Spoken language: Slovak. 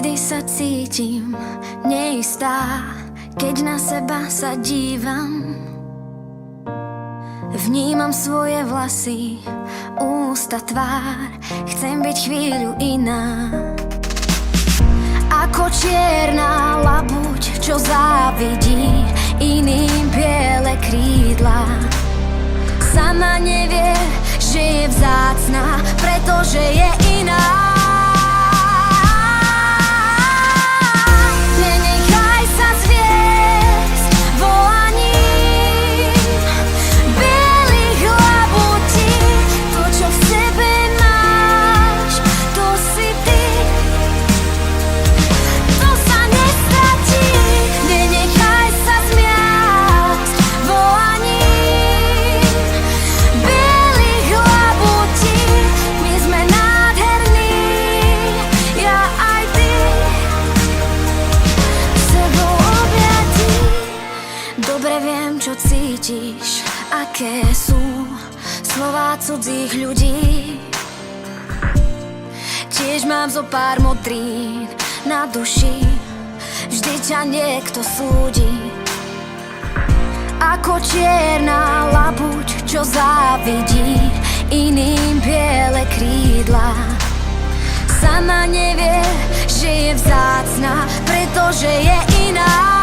Niekedy sa cítim neistá, keď na seba sa dívam. Vnímam svoje vlasy, ústa, tvár, chcem byť chvíľu iná. Ako čierna labuť, čo závidí iným biele krídla. Sama nevie, že je vzácna, pretože je iná. Nenechaj sa zviesť volaním bielých labutí. To, čo v sebe máš, to si ty. To sa nestratí. Nenechaj sa zmiasť volaním bielých labutí. My sme nádherní, ja aj ty. Sebou objatí. Dobre viem, čo cítiš, aké sú slová cudzích ľudí. Tiež mám zo pár modrín na duši, vždy ťa niekto súdi. Ako čierna labuť, čo závidí iným biele krídla. Sama nevie, že je vzácna, pretože je iná.